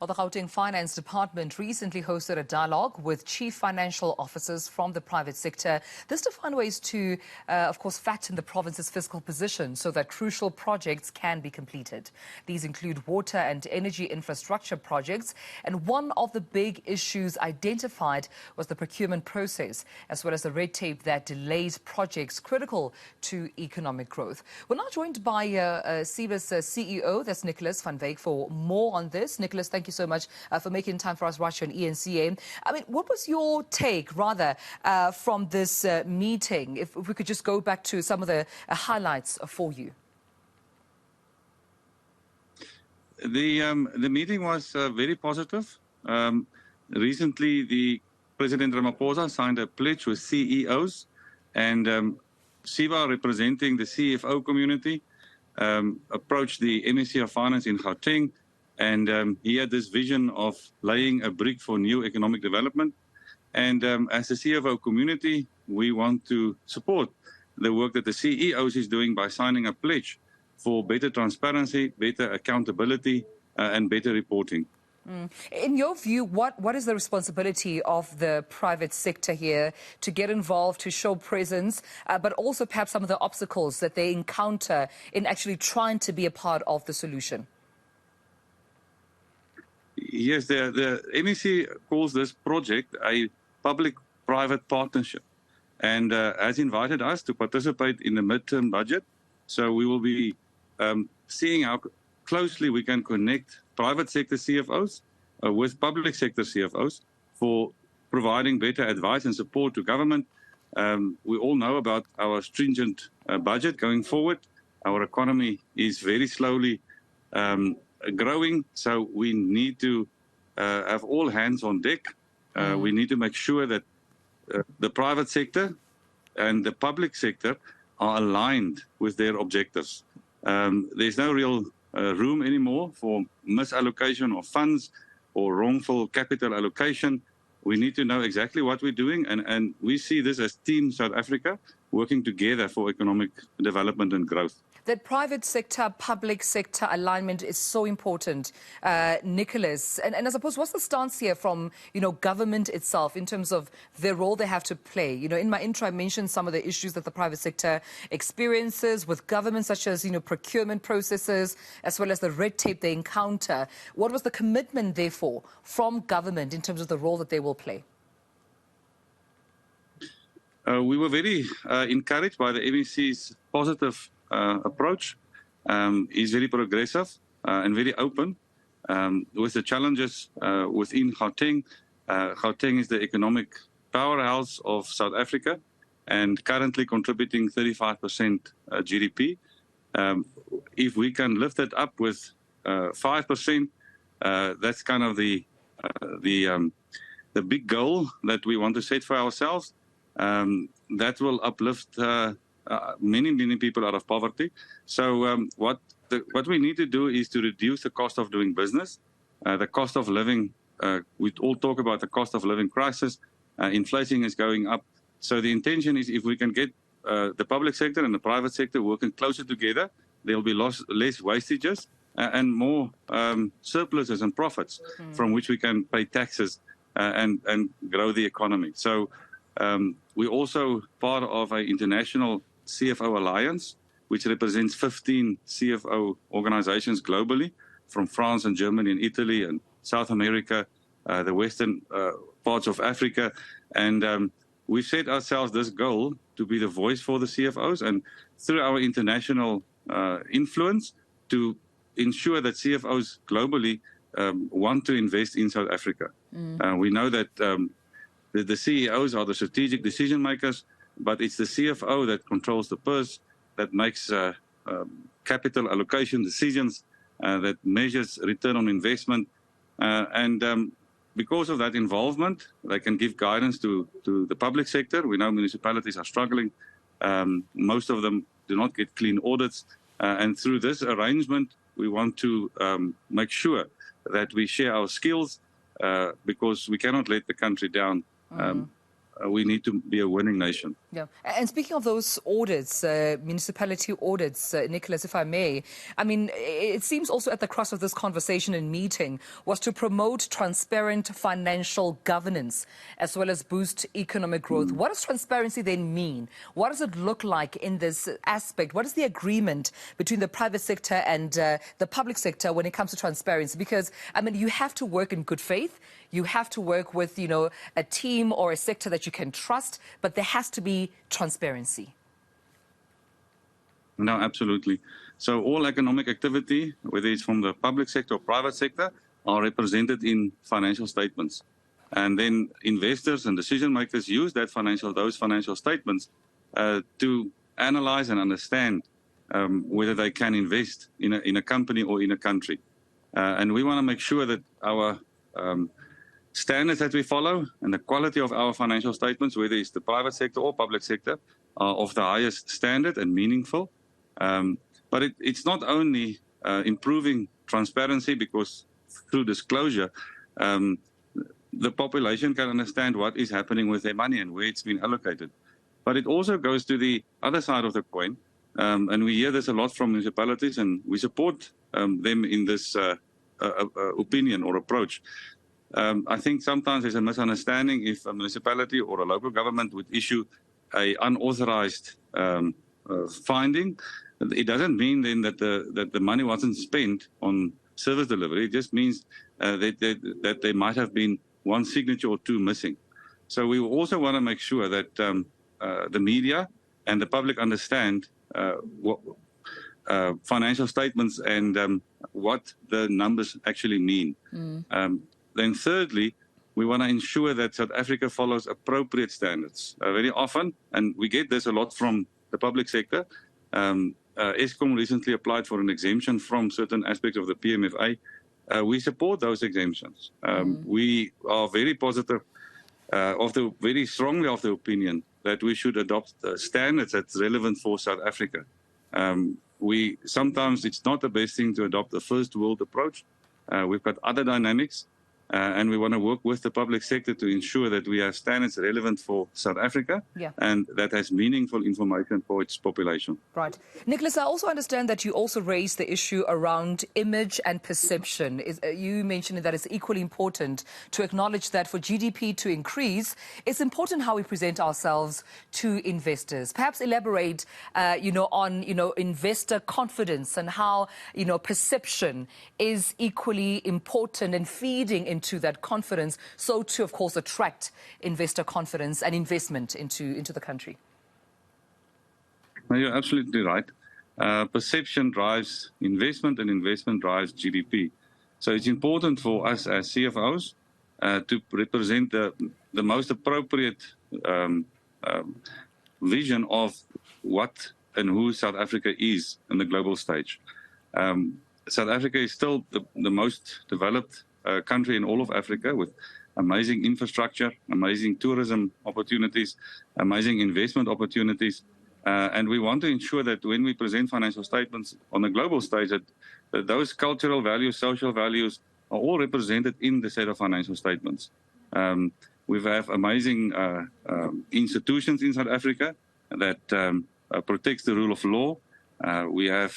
Well, the Gauteng Finance Department recently hosted a dialogue with chief financial officers from the private sector. This to find ways to, of course, fatten the province's fiscal position so that crucial projects can be completed. These include water and energy infrastructure projects. And one of the big issues identified was the procurement process, as well as the red tape that delays projects critical to economic growth. We're now joined by Ciba's CEO, that's Nicolaas van Wyk, for more on this. Nicolaas, thank you so much for making time for us right here on eNCA. I mean, what was your take, rather, from this meeting? If we could just go back to some of the highlights for you. The meeting was very positive. Recently, the President Ramaphosa signed a pledge with CEOs, and Ciba, representing the CFO community, approached the Ministry of Finance in Gauteng. And he had this vision of laying a brick for new economic development. And as a CFO community, we want to support the work that the CEOs is doing by signing a pledge for better transparency, better accountability, and better reporting. In your view, what is the responsibility of the private sector here to get involved, to show presence, but also perhaps some of the obstacles that they encounter in actually trying to be a part of the solution? Yes, the MEC calls this project a public-private partnership and has invited us to participate in the midterm budget. So we will be seeing how closely we can connect private sector CFOs with public sector CFOs for providing better advice and support to government. We all know about our stringent budget going forward. Our economy is very slowly growing, so we need to have all hands on deck. We need to make sure that the private sector and the public sector are aligned with their objectives. There's no real room anymore for misallocation of funds or wrongful capital allocation. We need to know exactly what we're doing, and we see this as Team South Africa working together for economic development and growth. That private sector, public sector alignment is so important, Nicolaas. And I suppose, what's the stance here from, government itself in terms of the role they have to play? In my intro, I mentioned some of the issues that the private sector experiences with government, such as, procurement processes, as well as the red tape they encounter. What was the commitment, therefore, from government in terms of the role that they will play? We were very encouraged by the MEC's positive approach. Is very progressive and very open with the challenges within Gauteng. Gauteng is the economic powerhouse of South Africa and currently contributing 35% GDP. If we can lift it up with 5%, that's kind of the big goal that we want to set for ourselves. That will uplift many people out of poverty. So what we need to do is to reduce the cost of doing business, the cost of living. We all talk about the cost of living crisis. Inflation is going up. So the intention is, if we can get the public sector and the private sector working closer together, there will be less wastages and more surpluses and profits from which we can pay taxes and grow the economy. So we're also part of an international CFO alliance, which represents 15 CFO organizations globally, from France and Germany and Italy and South America, the western parts of Africa. And we've set ourselves this goal to be the voice for the CFOs, and through our international influence, to ensure that CFOs globally want to invest in South Africa. We know that the CEOs are the strategic decision makers, but it's the CFO that controls the purse, that makes capital allocation decisions, that measures return on investment. And because of that involvement, they can give guidance to the public sector. We know municipalities are struggling. Most of them do not get clean audits. And through this arrangement, we want to make sure that we share our skills, because we cannot let the country down we need to be a winning nation. Yeah. And speaking of those audits, municipality audits, Nicolaas, if I may, I mean, it seems also at the crux of this conversation and meeting was to promote transparent financial governance as well as boost economic growth. What does transparency then mean? What does it look like in this aspect? What is the agreement between the private sector and the public sector when it comes to transparency? Because, I mean, you have to work in good faith. You have to work with, you know, a team or a sector that you can trust, but there has to be transparency. No, absolutely. So all economic activity, whether it's from the public sector or private sector, are represented in financial statements. And then investors and decision makers use those financial statements to analyze and understand whether they can invest in a company or in a country. And we want to make sure that our standards that we follow and the quality of our financial statements, whether it's the private sector or public sector, are of the highest standard and meaningful. But it's not only improving transparency, because through disclosure, the population can understand what is happening with their money and where it's been allocated. But it also goes to the other side of the coin, and we hear this a lot from municipalities, and we support them in this opinion or approach. I think sometimes there's a misunderstanding if a municipality or a local government would issue an unauthorized finding. It doesn't mean then that the money wasn't spent on service delivery. It just means that there might have been one signature or two missing. So we also want to make sure that the media and the public understand what financial statements and what the numbers actually mean. Then thirdly, we want to ensure that South Africa follows appropriate standards. Very often, and we get this a lot from the public sector, Eskom recently applied for an exemption from certain aspects of the PMFA. We support those exemptions. We are very positive, very strongly of the opinion that we should adopt standards that's relevant for South Africa. Sometimes it's not the best thing to adopt a first world approach. We've got other dynamics. And we want to work with the public sector to ensure that we have standards relevant for South Africa and that has meaningful information for its population. Right. Nicolaas, I also understand that you also raised the issue around image and perception. You mentioned that it's equally important to acknowledge that for GDP to increase, it's important how we present ourselves to investors. Perhaps elaborate, on, investor confidence and how, perception is equally important and feeding into that confidence, so to, of course, attract investor confidence and investment into the country. No, you're absolutely right. Perception drives investment and investment drives GDP. So it's important for us as CFOs to represent the most appropriate vision of what and who South Africa is in the global stage. South Africa is still the most developed country in all of Africa, with amazing infrastructure, amazing tourism opportunities, amazing investment opportunities. And we want to ensure that when we present financial statements on the global stage, that those cultural values, social values are all represented in the set of financial statements. We have amazing institutions in South Africa that protects the rule of law. We have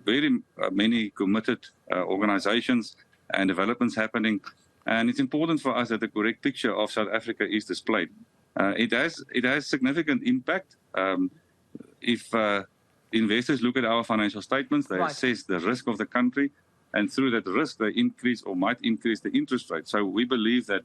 very many committed organizations and developments happening, and it's important for us that the correct picture of South Africa is displayed. It has significant impact. If investors look at our financial statements, they assess the risk of the country, and through that risk, they increase or might increase the interest rate. So we believe that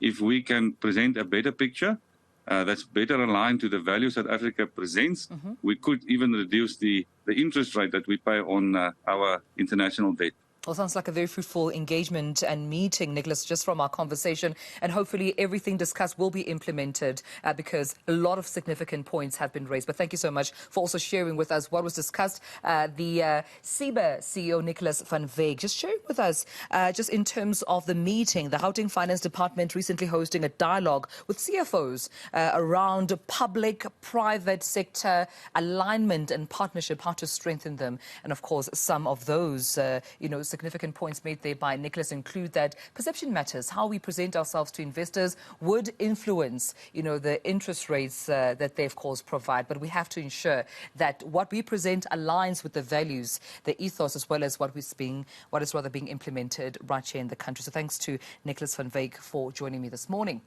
if we can present a better picture that's better aligned to the value South Africa presents, we could even reduce the interest rate that we pay on our international debt. Well, sounds like a very fruitful engagement and meeting, Nicolaas, just from our conversation. And hopefully everything discussed will be implemented because a lot of significant points have been raised. But thank you so much for also sharing with us what was discussed. The Ciba CEO, Nicolaas van Wyk, just sharing with us just in terms of the meeting, the Gauteng Finance Department recently hosting a dialogue with CFOs around public-private sector alignment and partnership, how to strengthen them. And of course, some of those, significant points made there by Nicolaas include that perception matters. How we present ourselves to investors would influence, the interest rates that they, of course, provide. But we have to ensure that what we present aligns with the values, the ethos, as well as what is being implemented right here in the country. So thanks to Nicolaas van Wyk for joining me this morning.